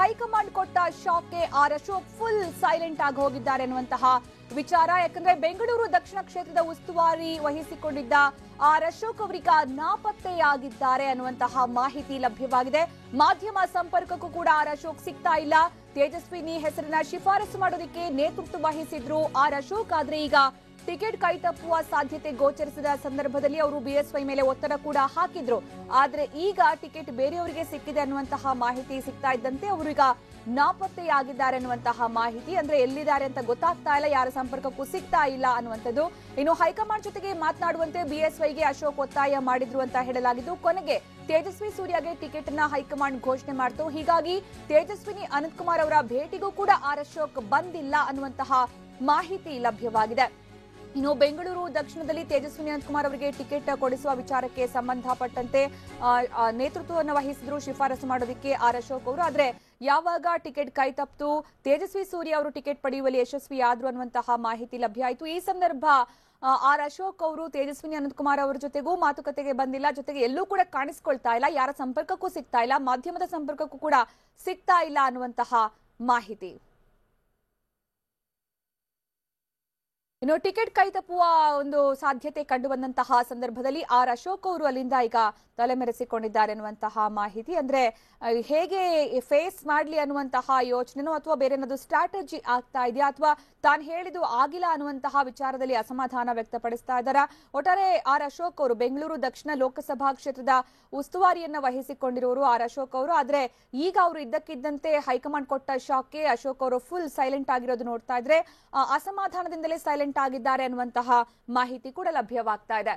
High command ಕೊಟ್ಟ ಶಾಕ್ಗೆ R Ashok full silent ಆಗಿ ಹೋಗಿದ್ದಾರೆ ಅನ್ನುವಂತಹ ವಿಚಾರ. ಯಾಕಂದ್ರೆ ಬೆಂಗಳೂರು ದಕ್ಷಿಣ ಕ್ಷೇತ್ರದ ಉಸ್ತುವಾರಿ ವಹಿಸಿಕೊಂಡಿದ್ದ ಆರ್ ಅಶೋಕ್ ಅವರೀಗ ನಾಪತ್ತೆಯಾಗಿದ್ದಾರೆ ಅನ್ನುವಂತಹ ಮಾಹಿತಿ ಲಭ್ಯವಾಗಿದೆ. ಮಾಧ್ಯಮ ಸಂಪರ್ಕಕ್ಕೂ ಕೂಡ ಆರ್ ಅಶೋಕ್ ಸಿಗ್ತಾ ಇಲ್ಲ. ತೇಜಸ್ವಿನಿ ಹೆಸರನ್ನ ಶಿಫಾರಸು ಮಾಡೋದಕ್ಕೆ ನೇತೃತ್ವ ವಹಿಸಿದ್ರು ಆರ್ ಅಶೋಕ್. ಆದ್ರೆ ಈಗ ಟಿಕೆಟ್ ಕೈತಪ್ಪುವ ಸಾಧ್ಯತೆ ಗೋಚರಿಸಿದ ಸಂದರ್ಭದಲ್ಲಿ ಅವರು ಬಿಎಸ್ವೈ ಮೇಲೆ ಒತ್ತಡ ಕೂಡ ಹಾಕಿದ್ರು. ಆದ್ರೆ ಈಗ ಟಿಕೆಟ್ ಬೇರೆಯವರಿಗೆ ಸಿಕ್ಕಿದೆ ಅನ್ನುವಂತಹ ಮಾಹಿತಿ ಸಿಗ್ತಾ ಇದ್ದಂತೆ ಅವರು ಈಗ ನಾಪತ್ತೆಯಾಗಿದ್ದಾರೆ ಅನ್ನುವಂತಹ ಮಾಹಿತಿ. ಅಂದ್ರೆ ಎಲ್ಲಿದ್ದಾರೆ ಅಂತ ಗೊತ್ತಾಗ್ತಾ ಇಲ್ಲ, ಯಾರ ಸಂಪರ್ಕಕ್ಕೂ ಸಿಗ್ತಾ ಇಲ್ಲ ಅನ್ನುವಂಥದ್ದು. ಇನ್ನು ಹೈಕಮಾಂಡ್ ಜೊತೆಗೆ ಮಾತನಾಡುವಂತೆ ಬಿಎಸ್ವೈಗೆ ಅಶೋಕ್ ಒತ್ತಾಯ ಮಾಡಿದ್ರು ಅಂತ ಹೇಳಲಾಗಿದ್ದು, ಕೊನೆಗೆ ತೇಜಸ್ವಿ ಸೂರ್ಯಗೆ ಟಿಕೆಟ್ ಅನ್ನ ಹೈಕಮಾಂಡ್ ಘೋಷಣೆ ಮಾಡಿತು. ಹೀಗಾಗಿ ತೇಜಸ್ವಿನಿ ಅನಂತಕುಮಾರ್ ಅವರ ಭೇಟಿಗೂ ಕೂಡ ಆರ್ ಅಶೋಕ್ ಬಂದಿಲ್ಲ ಅನ್ನುವಂತಹ ಮಾಹಿತಿ ಲಭ್ಯವಾಗಿದೆ. ಇನ್ನು ಬೆಂಗಳೂರು ದಕ್ಷಿಣದಲ್ಲಿ ತೇಜಸ್ವಿನಿ ಅನಂತಕುಮಾರ್ ಅವರಿಗೆ ಟಿಕೆಟ್ ಕೊಡಿಸುವ ವಿಚಾರಕ್ಕೆ ಸಂಬಂಧಪಟ್ಟಂತೆ ನೇತೃತ್ವವನ್ನು ವಹಿಸಿದ್ರು ಶಿಫಾರಸು ಮಾಡೋದಕ್ಕೆ ಆರ್ ಅಶೋಕ್ ಅವರು. ಆದ್ರೆ ಯಾವಾಗ ಟಿಕೆಟ್ ಕೈ ತಪ್ಪಿತು, ತೇಜಸ್ವಿ ಸೂರ್ಯ ಅವರು ಟಿಕೆಟ್ ಪಡೆಯುವಲ್ಲಿ ಯಶಸ್ವಿಯಾದ್ರು ಅನ್ನುವಂತಹ ಮಾಹಿತಿ ಲಭ್ಯ ಆಯಿತು. ಈ ಸಂದರ್ಭ ಆರ್ ಅಶೋಕ್ ಅವರು ತೇಜಸ್ವಿನಿ ಅನಂತಕುಮಾರ್ ಅವರ ಜೊತೆಗೂ ಮಾತುಕತೆಗೆ ಬಂದಿಲ್ಲ, ಜೊತೆಗೆ ಎಲ್ಲೂ ಕೂಡ ಕಾಣಿಸ್ಕೊಳ್ತಾ ಇಲ್ಲ, ಯಾರ ಸಂಪರ್ಕಕ್ಕೂ ಸಿಗ್ತಾ ಇಲ್ಲ, ಮಾಧ್ಯಮದ ಸಂಪರ್ಕಕ್ಕೂ ಕೂಡ ಸಿಗ್ತಾ ಇಲ್ಲ ಅನ್ನುವಂತಹ ಮಾಹಿತಿ. ಇನ್ನು ಟಿಕೆಟ್ ಕೈ ತಪ್ಪುವ ಒಂದು ಸಾಧ್ಯತೆ ಕಂಡು ಬಂದಂತಹ ಸಂದರ್ಭದಲ್ಲಿ ಆರ್ ಅಶೋಕ್ ಅವರು ಅಲ್ಲಿಂದ ಈಗ ತಲೆಮೆರೆಸಿಕೊಂಡಿದ್ದಾರೆ ಅನ್ನುವಂತಹ ಮಾಹಿತಿ. ಅಂದ್ರೆ ಹೇಗೆ ಫೇಸ್ ಮಾಡ್ಲಿ ಅನ್ನುವಂತಹ ಯೋಚನೆನೋ ಅಥವಾ ಬೇರೆ ಏನಾದ್ರು ಸ್ಟ್ರಾಟಜಿ ಆಗ್ತಾ ಇದೆಯಾ, ಅಥವಾ ತಾನು ಹೇಳಿದ್ದು ಆಗಿಲ್ಲ ಅನ್ನುವಂತಹ ವಿಚಾರದಲ್ಲಿ ಅಸಮಾಧಾನ ವ್ಯಕ್ತಪಡಿಸ್ತಾ ಇದ್ದಾರೆ. ಒಟ್ಟಾರೆ ಆರ್ ಅಶೋಕ್ ಅವರು ಬೆಂಗಳೂರು ದಕ್ಷಿಣ ಲೋಕಸಭಾ ಕ್ಷೇತ್ರದ ಉಸ್ತುವಾರಿಯನ್ನ ವಹಿಸಿಕೊಂಡಿರೋರು ಆರ್ ಅಶೋಕ್ ಅವರು. ಆದ್ರೆ ಈಗ ಅವರು ಇದ್ದಕ್ಕಿದ್ದಂತೆ ಹೈಕಮಾಂಡ್ ಕೊಟ್ಟ ಶಾಕ್ಗೆ ಅಶೋಕ್ ಅವರು ಫುಲ್ ಸೈಲೆಂಟ್ ಆಗಿರೋದು ನೋಡ್ತಾ ಇದ್ರೆ ಅಸಮಾಧಾನದಿಂದಲೇ ಸೈಲೆಂಟ್ ಆಗಿದ್ದಾರೆ ಅನ್ನುವಂತಹ ಮಾಹಿತಿ ಕೂಡ ಲಭ್ಯವಾಗ್ತಾ ಇದೆ.